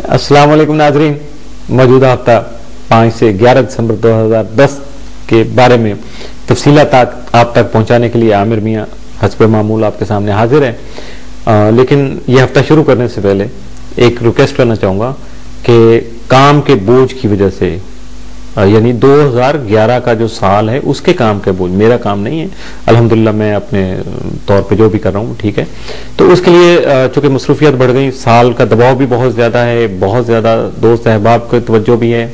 अस्सलाम वालेकुम नाजरीन, मौजूदा हफ्ता 5 से 11 दिसंबर 2010 के बारे में तफसीलात आप तक पहुंचाने के लिए आमिर मियां हस्ब मामूल आपके सामने हाजिर है। लेकिन यह हफ्ता शुरू करने से पहले एक रिक्वेस्ट करना चाहूँगा कि काम के बोझ की वजह से, यानी 2011 का जो साल है उसके काम के बोझ, मेरा काम नहीं है, अल्हम्दुलिल्लाह मैं अपने तौर पे जो भी कर रहा हूँ ठीक है, तो उसके लिए चूंकि मसरूफियत बढ़ गई, साल का दबाव भी बहुत ज़्यादा है, बहुत ज़्यादा दोस्त अहबाब की तवज्जो भी है,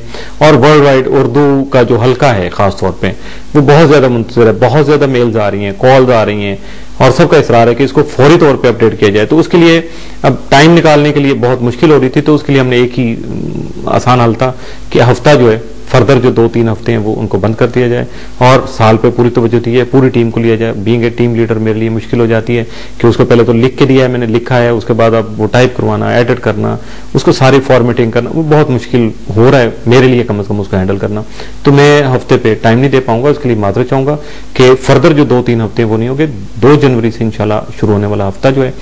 और वर्ल्ड वाइड उर्दू का जो हल्का है ख़ास तौर पे वो बहुत ज़्यादा मुंतज़िर है, बहुत ज़्यादा मेल्स आ रही हैं, कॉल्स आ रही हैं, और सबका इसरार है कि इसको फौरी तौर पे अपडेट किया जाए। तो उसके लिए अब टाइम निकालने के लिए बहुत मुश्किल हो रही थी, तो उसके लिए हमने एक ही आसान हल था कि हफ्ता जो है फर्दर जो 2-3 हफ्ते हैं वो उनको बंद कर दिया जाए और साल पे पूरी तवज्जो दी है, पूरी टीम को लिया जाए। बीइंग ए टीम लीडर मेरे लिए मुश्किल हो जाती है कि उसको पहले तो लिख के दिया है, मैंने लिखा है, उसके बाद अब वो टाइप करवाना, एडिट करना, उसको सारी फॉर्मेटिंग करना, वो बहुत मुश्किल हो रहा है मेरे लिए कम से कम उसको हैंडल करना। तो मैं हफ्ते पे टाइम नहीं दे पाऊंगा, उसके लिए माजरत चाहूंगा कि फर्दर जो 2-3 हफ्ते वो नहीं होंगे। 2 जनवरी से इंशाल्लाह शुरू होने वाला हफ्ता जो है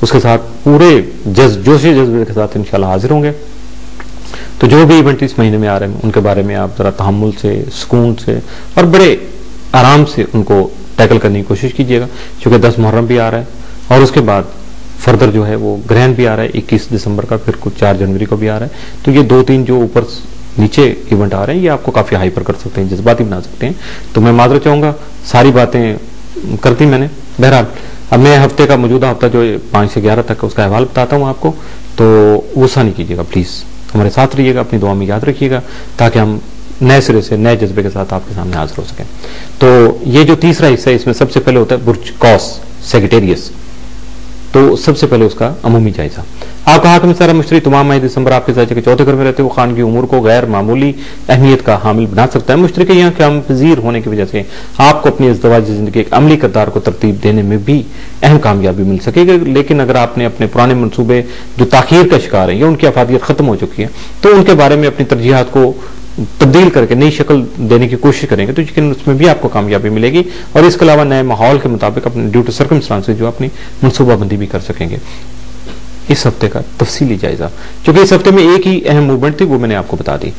उसके साथ पूरे जोशी जज्बे के साथ इंशाल्लाह हाजिर होंगे। तो जो भी इवेंट इस महीने में आ रहे हैं उनके बारे में आप जरा तहम्मुल से, सुकून से और बड़े आराम से उनको टैकल करने की कोशिश कीजिएगा, क्योंकि 10 मुहर्रम भी आ रहा है और उसके बाद फर्दर जो है वो ग्रहण भी आ रहा है 21 दिसंबर का, फिर कुछ 4 जनवरी को भी आ रहा है। तो ये 2-3 जो ऊपर नीचे इवेंट आ रहे हैं ये आपको काफी हाइपर कर सकते हैं, जज्बाती बना सकते हैं। तो मैं माजरत चाहूंगा, सारी बातें करती मैंने। बहरहाल अब मैं हफ्ते का मौजूदा हफ्ता जो 5 से 11 तक उसका अहवाल बताता हूँ आपको, तो गुस्सा नहीं कीजिएगा प्लीज, हमारे साथ रहिएगा, अपनी दुआ में याद रखिएगा ताकि हम नए सिरे से नए जज्बे के साथ आपके सामने हाजिर हो सकें। तो ये जो तीसरा हिस्सा है इसमें सबसे पहले होता है बुर्ज कॉस सेक्रेटेरियस। तो सबसे पहले उसका अमूमी जायजा। आपका हाकिम सारा मुश्तरी तमाम माह दिसंबर आपके जायजे के चौथे घर में रहते हुए खान की उम्र को गैर मामूली अहमियत का हामिल बना सकता है। मुश्तरी के यहाँ क़याम पज़ीर होने की वजह से आपको अपनी इज़्दिवाजी जिंदगी एक अमली किरदार को तरतीब देने में भी अहम कामयाबी मिल सकेगी। लेकिन अगर आपने अपने पुराने मनसूबे जो ताखीर का शिकार है या उनकी अफादियत खत्म हो चुकी है तो उनके बारे में अपनी तरजीहात को तब्दील करके नई शक्ल देने की कोशिश करेंगे तो यकीन उसमें भी आपको कामयाबी मिलेगी, और इसके अलावा नए माहौल के मुताबिक अपने ड्यू टू सर्कमस्टांसेस जो अपनी मनसूबाबंदी भी कर सकेंगे। इस हफ्ते का तफसीली जायजा, क्योंकि इस हफ्ते में एक ही अहम मूवमेंट थी वो मैंने आपको बता दी।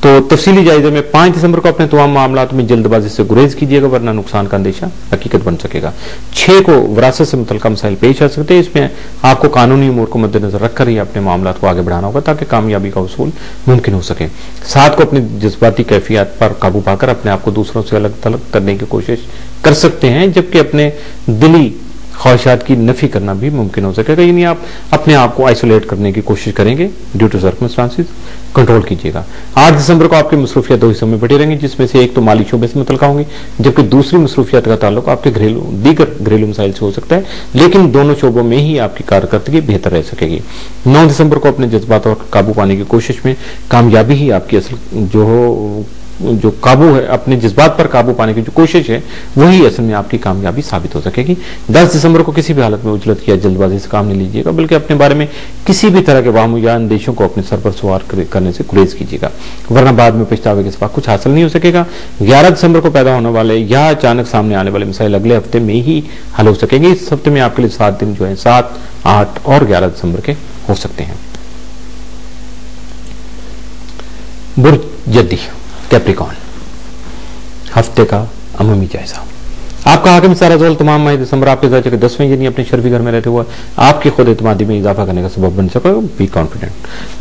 तो तफसीली जायजे में 5 दिसंबर को अपने तमाम मामलात में जल्दबाजी से गुरेज कीजिएगा वरना नुकसान का अंदेशा हकीकत बन सकेगा। 6 को विरासत से मुतल्लिक़ मसाइल पेश आ सकते हैं, इसमें आपको कानूनी उमूर को मद्देनजर रखकर ही अपने मामलात को आगे बढ़ाना होगा ताकि कामयाबी का उसूल मुमकिन हो सके। 7 को अपनी जज्बाती कैफियत पर काबू पाकर अपने आप को दूसरों से अलग थलग करने की कोशिश कर सकते हैं, जबकि अपने दिली ख्वाहिशात की नफी करना भी मुमकिन हो सकेगा, यानी आप अपने आप को आइसोलेट करने की कोशिश करेंगे ड्यू टू सर्कमस्टांसेस, कंट्रोल कीजिएगा। 8 दिसंबर को आपकी मसरूफियत 2 हिस्सों में बटी रहेंगी, जिसमें से एक तो माली शोबे से मुतल्लिक़ होंगी जबकि दूसरी मसरूफियत का ताल्लुक आपके दीगर घरेलू मसाइल से हो सकता है, लेकिन दोनों शोबों में ही आपकी कारकर्दगी बेहतर रह सकेगी। 9 दिसंबर को अपने जज्बात और काबू पाने की कोशिश में कामयाबी ही आपकी असल जो काबू है, अपने जज्बात पर काबू पाने की जो कोशिश है वही असल में आपकी कामयाबी साबित हो सकेगी। 10 दिसंबर को किसी भी हालत में उजलत या जल्दबाजी से काम नहीं लीजिएगा, बल्कि अपने बारे में किसी भी तरह के वाहम या अंदेशों को अपने सर पर सवार करने से गुरेज कीजिएगा, वरना बाद में पछतावे के सिवा कुछ हासिल नहीं हो सकेगा। 11 दिसंबर को पैदा होने वाले या अचानक सामने आने वाले मसाइल अगले हफ्ते में ही हल हो सकेंगे। इस हफ्ते में आपके लिए 7 दिन जो है 7, 8 और 11 दिसंबर के हो सकते हैं। बुर्ज जद्दी कैप्रिकॉर्न, हफ्ते का अमूमी जायजा। आपका हाकिम सारा ज़ोल तमाम माह दिसंबर आपके जायजे के 10वें यानी अपने शर्फी घर में रहते हुए आपकी खुद एतमादी में इजाफा करने का सबब बन सकेगा। बी कॉन्फिडेंट,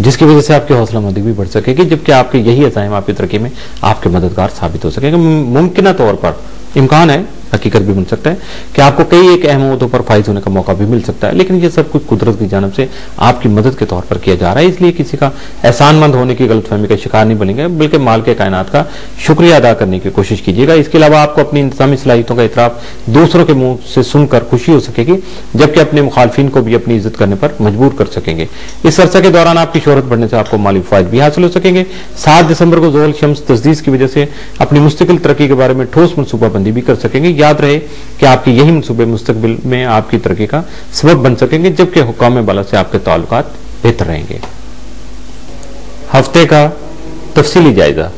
जिसकी वजह से आपकी हौसला मंदी भी बढ़ सकेगी, जबकि आपके यही अज़ाइम आपकी तरक्की में आपके मददगार साबित हो सकेगा। मुमकिन तौर पर इम्कान है, हकीकत भी बन सकता है कि आपको कई एक अहम मुद्दों पर फाइज होने का मौका भी मिल सकता है, लेकिन ये सब कुछ कुदरत की जानब से आपकी मदद के तौर पर किया जा रहा है, इसलिए किसी का एहसानमंद होने की गलतफहमी का शिकार नहीं बनेंगे, बल्कि माल के कायनात का शुक्रिया अदा करने की कोशिश कीजिएगा। इसके अलावा आपको अपनी इंतजामी सलाहियतों का इतराफ दूसरों के मुंह से सुनकर खुशी हो सकेगी, जबकि अपने मुखालफिन को भी अपनी इज्जत करने पर मजबूर कर सकेंगे। इस अरसे के दौरान आपकी शोहरत बढ़ने से आपको माली फायदे भी हासिल हो सकेंगे। 7 दिसंबर को ज़ोहल शम्स तस्दीस की वजह से अपनी मुस्तकिल तरक्की के बारे में ठोस मनसूबाबंदी भी कर सकेंगे। याद रहे कि आपके यही मनसूबे मुस्तकबिल में आपकी तरक्की का सबब बन सकेंगे, जबकि हुक्काम बाला से आपके ताल्लुकात बेहतर रहेंगे। हफ्ते का तफसीली जायजा।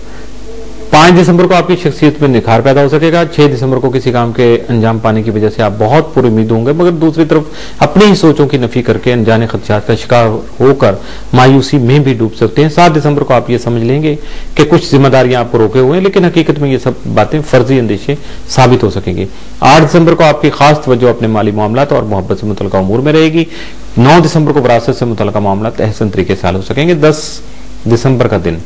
5 दिसंबर को आपकी शख्सियत में निखार पैदा हो सकेगा। 6 दिसंबर को किसी काम के अंजाम पाने की वजह से आप बहुत पुरुमीद होंगे, मगर दूसरी तरफ अपनी ही सोचों की नफी करके अनजाने खदशात का शिकार होकर मायूसी में भी डूब सकते हैं। 7 दिसंबर को आप ये समझ लेंगे कि कुछ जिम्मेदारियां आपको रोके हुए हैं, लेकिन हकीकत में ये सब बातें फर्जी अंदेशे साबित हो सकेंगी। 8 दिसंबर को आपकी खास तवज्जो अपने माली मामलात और मोहब्बत से मुतल्लिका उमूर में रहेगी। 9 दिसंबर को विरासत से मुतल्लिका मामलात एहसन तरीके से हल हो सकेंगे। 10 दिसंबर का दिन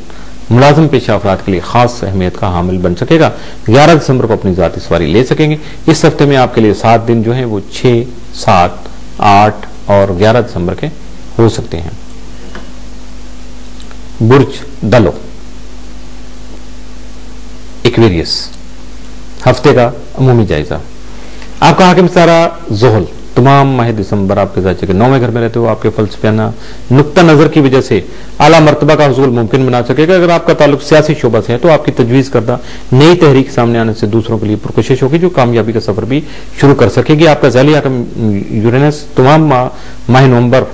मुलाजिम पेशा अफराद के लिए खास अहमियत का हामिल बन सकेगा। 11 दिसंबर को अपनी जाती सवारी ले सकेंगे। इस हफ्ते में आपके लिए 7 दिन जो है वो 6, 7, 8 और 11 दिसंबर के हो सकते हैं। बुर्ज दलो एक्वेरियस, हफ्ते का अमूमी जायजा। आपका हाकिम सारा ज़ोहल तमाम माह दिसंबर आपके जायचे के 9वें घर में रहते हो आपके फलसफियाना नुक्ता नजर की वजह से आला मर्तबा का हुसूल मुमकिन बना सकेगा। अगर आपका ताल्लुक सियासी शोबा से है तो आपकी तजवीज करदा नई तहरीक सामने आने से दूसरों के लिए पुरकोशिश होगी जो कामयाबी का सफर भी शुरू कर सकेगी। आपका ज़ैली हाकिम यूरेनस तमाम माह नवंबर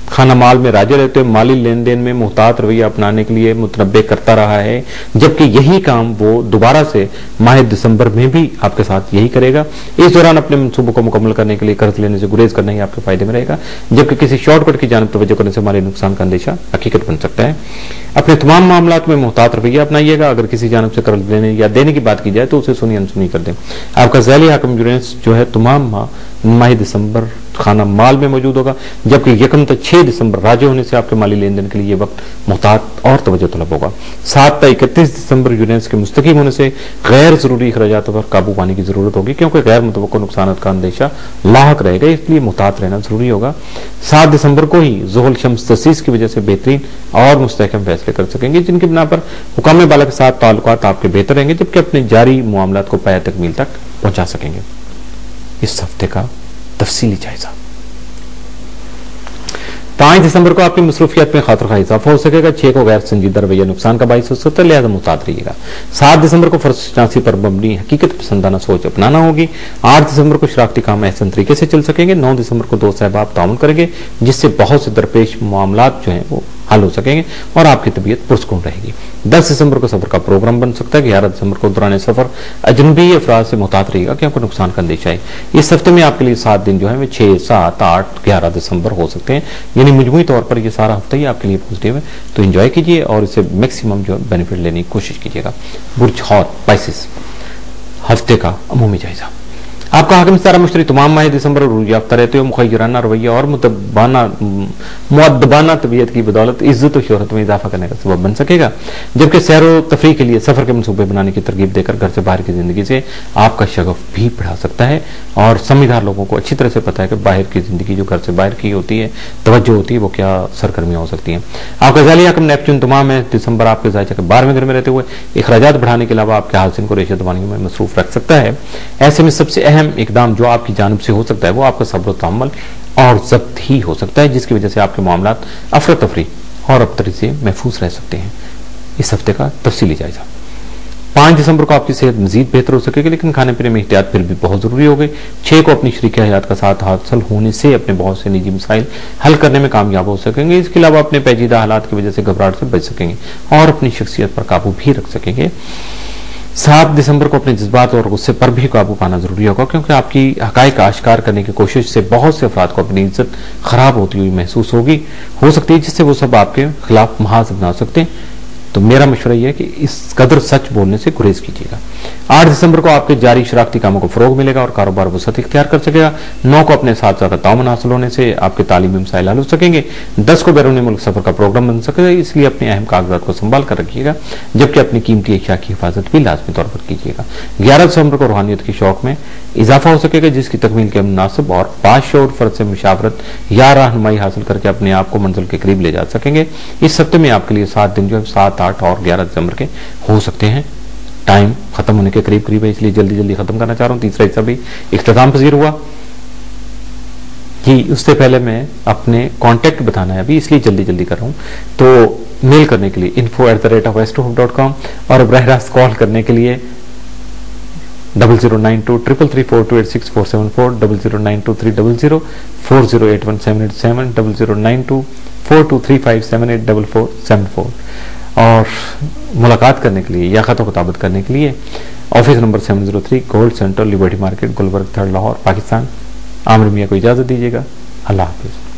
खाना माल में राजे रहते हुए माली लेन देन में मुहतात रवैया अपनाने के लिए मुतनब्बे करता रहा है, जबकि यही काम वो दोबारा से माह दिसंबर में भी आपके साथ यही करेगा। इस दौरान अपने मंसूबों को मुकम्मल करने के लिए कर्ज लेने से गुरेज करना ही आपके फायदे में रहेगा, जबकि किसी शॉर्टकट की जानिब तवज्जो करने से माली नुकसान का अंदेशा हकीकत बन सकता है। अपने तमाम मामलात में मुहतात रवैया अपनाइएगा। अगर किसी जानिब से कर्ज लेने या देने की बात की जाए तो उसे सुनी अनसुनी कर दें। आपका ज़ैली हाकिम यूरेनस जो है तमाम माह दिसंबर खाना माल में मौजूद होगा, जबकि यकम तक 6 दिसंबर राजे होने से आपके माली लेन देन के लिए ये वक्त मुहतात और तवज्जो तलब होगा। 7 तक 31 दिसंबर यूरेनस के मुस्तकीम होने से गैर जरूरी अखराजात पर काबू पाने की जरूरत होगी, क्योंकि गैर मुतवक्को नुकसान का अंदेशा लाहक रहेगा, इसलिए मुहतात रहना जरूरी होगा। 7 दिसंबर को ही ज़ुहल शम्स तसीस की वजह से बेहतरीन और मुस्तहकम फैसले कर सकेंगे, जिनकी बिना पर हुकाम बाला के साथ ताल्लुकात आपके बेहतर रहेंगे, जबकि अपने जारी मामलात को पाया तकमील तक पहुंचा सकेंगे। इस हफ्ते का तफसीली जायजा। 5 दिसंबर को आपकी मसरूफियत में खातिर का इजाफा हो सकेगा। 6 को गैर संजीदा रवैया नुकसान का बाइस हो सकता है, लिहाजा मुहतात रहिएगा। 7 दिसंबर को फर्शनासी पर मबनी हकीकत पसंदाना सोच अपनाना होगी। 8 दिसंबर को शराकती काम एहसन तरीके से चल सकेंगे। 9 दिसंबर को दोस्त साहब ताउन करेंगे, जिससे बहुत से दरपेश मामलात जो हैं वो हल हो सकेंगे और आपकी तबीयत पुरस्कून रहेगी। 10 दिसंबर को सफर का प्रोग्राम बन सकता है। 11 दिसंबर को दौरान सफर अजनबी अफराद से मुहतात रहेगा, क्योंकि नुकसान का अंदेशा है। इस हफ्ते में आपके लिए 7 दिन जो है 6, 7, 8, 11 दिसंबर हो सकते हैं, यानी मजमूई तौर पर ये सारा हफ्ता ही आपके लिए पॉजिटिव है। तो एंजॉय कीजिए और इसे मैक्सिमम जो बेनिफिट लेने की कोशिश कीजिएगा। बुर्ज हौर पाइसिस, हफ्ते का अमूमी जायजा। आपका हाकिम सारा मुश्तरी तमाम माह दिसंबर रूज याफ्ता रहते हुए मुखय्यराना रवैया और मुअद्दबाना तबीयत की बदौलत इज्जत और शोहरत में इजाफा करने का सबब बन सकेगा, जबकि सैर व तफरीह के लिए सफर के मनसूबे बनाने की तरगीब देकर घर से बाहर की जिंदगी से आपका शगफ भी बढ़ा सकता है। और समझदार लोगों को अच्छी तरह से पता है कि बाहर की जिंदगी जो घर से बाहर की होती है, तवज्जो होती है, वो क्या सरगर्मियां हो सकती हैं। आपका ज़ैली हाकिम नेपच्यून तमाम है दिसंबर आपके जायचे के 12वें घर में रहते हुए अखराजात बढ़ाने के अलावा आपके हासिल को रेशा दवानियों में मसरूफ रख सकता है। ऐसे में सबसे अहम इकदाम जो आपकी जानिब से हो सकता है वो आपका सब्र तहम्मुल और जब्त ही हो सकता है, जिसकी वजह से आपके मामलात अफरा तफरी और अबतरी से महफूज रह सकते हैं। इस हफ्ते का तफसीली जायजा। 5 दिसंबर को आपकी सेहत मजीद बेहतर हो सकेगी, लेकिन खाने पीने में एहतियात फिर भी बहुत जरूरी हो गई। 6 को अपनी शरीक हयात का साथ हासिल होने से अपने बहुत से निजी मसाइल हल करने में कामयाब हो सकेंगे। इसके अलावा अपने पेचीदा हालात की वजह से घबराहट से बच सकेंगे और अपनी शख्सियत पर काबू भी रख सकेंगे। 7 दिसंबर को अपने जज्बात और गुस्से पर भी काबू पाना जरूरी होगा, क्योंकि आपकी हकायक का आश्कार करने की कोशिश से बहुत से अफराद को अपनी इज्जत खराब होती हुई महसूस हो सकती है, जिससे वो सब आपके खिलाफ महाज बना सकते हैं। तो मेरा मशवरा यह है कि इस कदर सच बोलने से गुरेज कीजिएगा। 8 दिसंबर को आपके जारी शराकती कामों को फरोग मिलेगा और कारोबार वसअत इख्तियार कर सकेगा। 9 को अपने साथ साथ ताउन हासिल होने से आपके तालीमी मसाइल हल हो सकेंगे। 10 को बैरून मुल्क सफर का प्रोग्राम बन सकेगा, इसलिए अपने अहम कागजात को संभाल कर रखिएगा, जबकि अपनी कीमती अशिया की हिफाजत भी लाजमी तौर पर कीजिएगा। 11 दिसंबर को रूहानियत के शौक में इजाफा हो सकेगा, जिसकी तकमील के मुनासिब और बाशऊर फर्द से मुशावरत या रहनुमाई हासिल करके अपने आप को मंजिल के करीब ले जा सकेंगे। इस हफ्ते में आपके लिए 7 दिन जो है 7, 8 और 11 दिसंबर के हो सकते हैं। टाइम खत्म होने के करीब करीब है, इसलिए जल्दी जल्दी खत्म करना चाह रहा हूं। तीसरा हिस्सा भी इख्तिताम पजीर हुआ कि उससे पहले मैं अपने कांटेक्ट बताना है अभी, इसलिए जल्दी जल्दी कर रहा हूं। तो मेल करने के लिए info@astrofhub.com और बराह रास्त कॉल करने के लिए 00923334286474 00923004081787 00924235784474 اور ملاقات کرنے کے لیے یا خط و خطابت کرنے کے لیے office number 703 Gold Centre, Liberty Market, Gulberg 3 Lahore, Pakistan. Aamir Mian کو اجازت دیجیے گا، اللہ حافظ۔